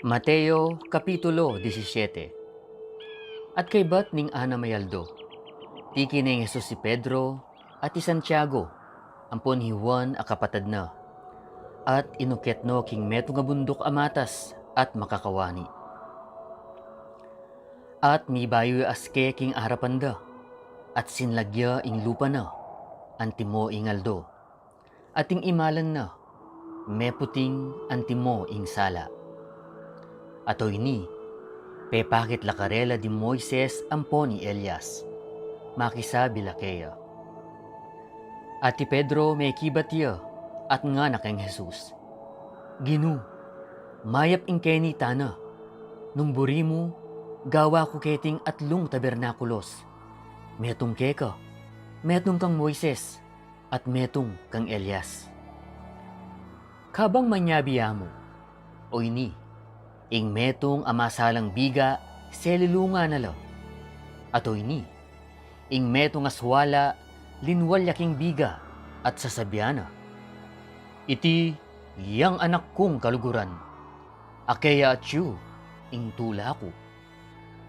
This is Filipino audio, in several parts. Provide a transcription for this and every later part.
Mateo Kapitulo 17. At kay bat ning ana mayaldo, tiki ni Jesus si Pedro at si Santiago, ampon hi Juan a kapatad na, at inuketno king meto nga bundok amatas at makakawani. At mibayo aske king harapan da, at sinlagya ing lupa na, antimo ing aldo, at ing imalan na, meputing antimo ing sala. Ato ini, pepakit lakarela di Moises ampon ni Elias, makisabi lakeya. At ti Pedro may kibatya at nga na kang Jesus. Ginu, mayap ing keni tana, nung buri mo, gawa ko keting atlong tabernakulos. Metong keka, metong kang Moises, at metong kang Elias. Kabang manyabiya mo, o ini, ing metong amasalang biga, selilunga na lo. Ato ini, ing metong aswala, linwalyaking biga, at sasabyana. Iti, yang anak kong kaluguran, akeya at yu, ing tula ko.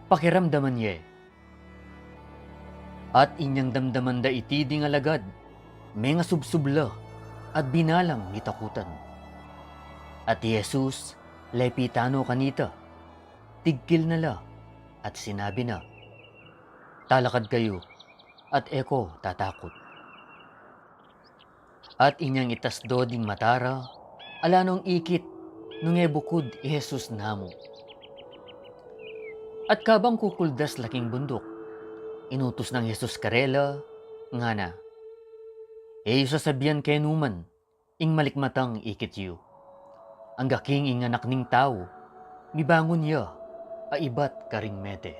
Pakiramdaman ye. At inyang damdaman da iti di nga lagad, may nga subsubla, at binalang nitakutan. At Jesus, lepitano kanita, tigkil na la, at sinabi na, talakad kayo, at eko tatakot. At inyang itasdo ding matara, alanong ikit, nung bukod Jesus namo. At kabang kukuldas laking bundok, inutos ng Jesus karela, nga na, eyo sasabihan kay numan, ing malikmatang ikit yu. Ang gaking ing anak ning tao, mibangon ya, aibat karing mete.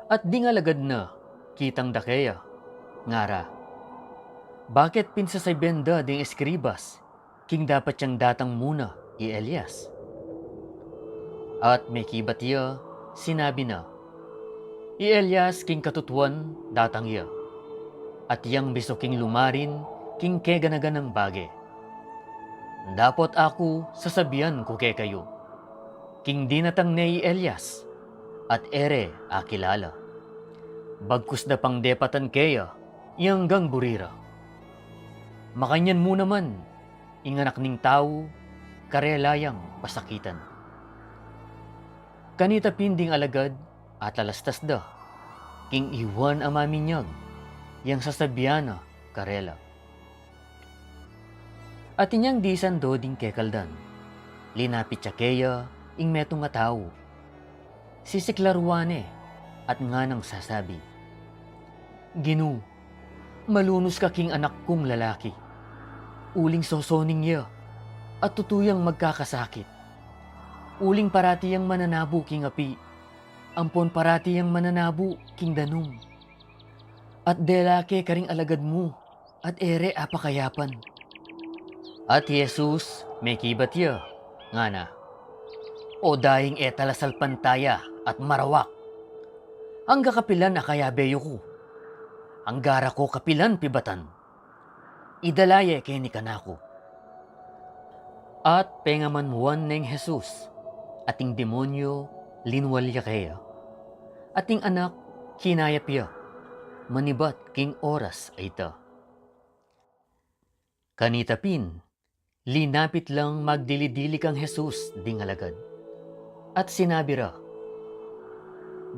At di nga lagad na, kitang dakeya, ngara. Bakit pinsasaybenda ding eskribas, king dapat siyang datang muna, i Elias? At may kibat ya, sinabi na, i Elias king katutuan, datang ya. At yang biso king lumarin, king keganaganang bage. Dapat ako sasabihan ko kay kayo, king dinatang ni Elias, at ere akilala. Bagkus na pang depatan kaya, iyanggang burira. Makanyan mo naman, inganak ning tao, karelayang pasakitan. Kanita pinding alagad, at alastas da, king iwan amaminyag, yang sasabihan karela. At inyang disan do ding kekaldan, linapit siya keya, ing metong nga tao. Sisiklarwane, at nga nang sasabi, Ginu, malunos ka king anak kong lalaki. Uling sosoning ya, at tutuyang magkakasakit. Uling parati yang mananabu king api, ampon parati yang mananabu king danum. At delake karing alagad mo, at ere apakayapan. At Jesus, may kibat ya, nga na, o daing etalasal pantaya at marawak. Ang kakapilan na kaya beyo ko, ang gara ko kapilan pibatan, idalaye kay ni kanako. At pengamanmuan ng Jesus, ating demonyo linwalya kaya, ating anak kinayap ya, manibat king oras ay ta. Kanitapin, linapit lang magdilidili kang Jesus ding alagad. At sinabi ra,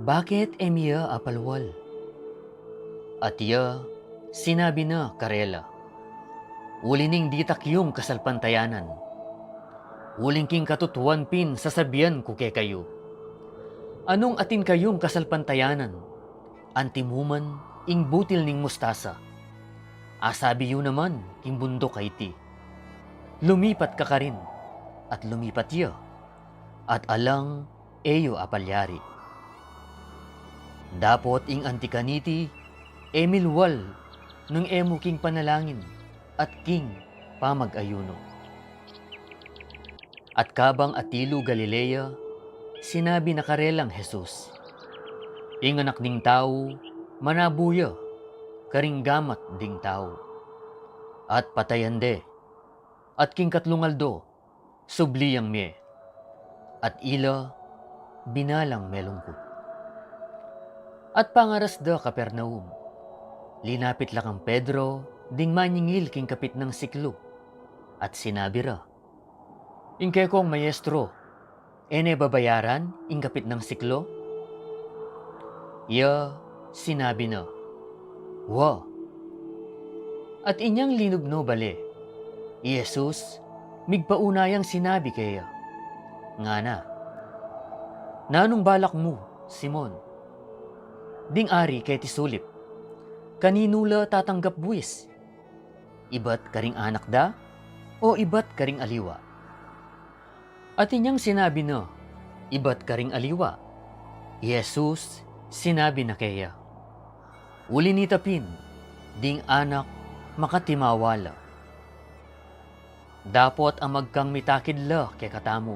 bakit emiya apalwal? At iya, sinabi na karela, ulining ditak yung kasalpantayanan. Uling king katutuan pin sasabihan ko kay kayo. Anong atin kayong kasalpantayanan? Antimuman ing butil ning mustasa. Asabi yun naman king bundok kay ti. Lumipat ka rin, at lumipat ya, at alang eyo apalyari. Dapot ing antikaniti, emilwal, nung emo king panalangin, at king pamag-ayuno. At kabang atilo Galilea, sinabi na karelang Jesus, ing anak ning tao, manabuya, karing gamat ding tao, at patayande, at king katlungaldo, subliyang me. at ila binalang melungkot. At pangaras da Kapernaum, linapit lang ang Pedro, ding manyingil king kapit ng siklo, at sinabi ra, "Ingke kong mayestro, ene babayaran ing kapit ng siklo?" Ya, sinabi na, "Wa." At inyang linubno bale, Jesus, migpaunayang sinabi kaya, nga na, "Nanong balak mo, Simon? Ding ari kay tisulip, kaninula tatanggap buwis? Ibat karing anak da, o ibat karing aliwa?" At inyang sinabi na, "Ibat karing aliwa." Jesus, sinabi na kaya, "Uli ni tapin, ding anak makatimawala. Dapot ang magkang mitakidla kekatamu.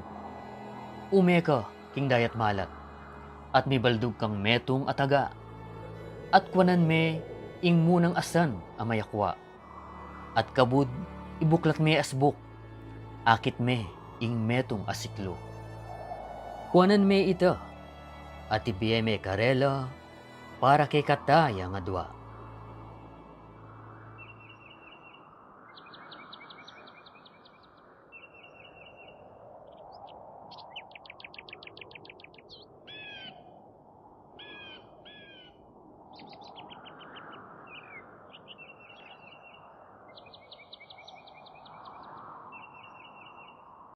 Umeka king dayat malat, at mibaldug kang metong ataga, at kwanan me ing munang asan amayakwa, at kabud ibuklat me asbuk, akit me ing metong asiklo. Kwanan me ita, at ibiye me karela para kay kataya nga dwa."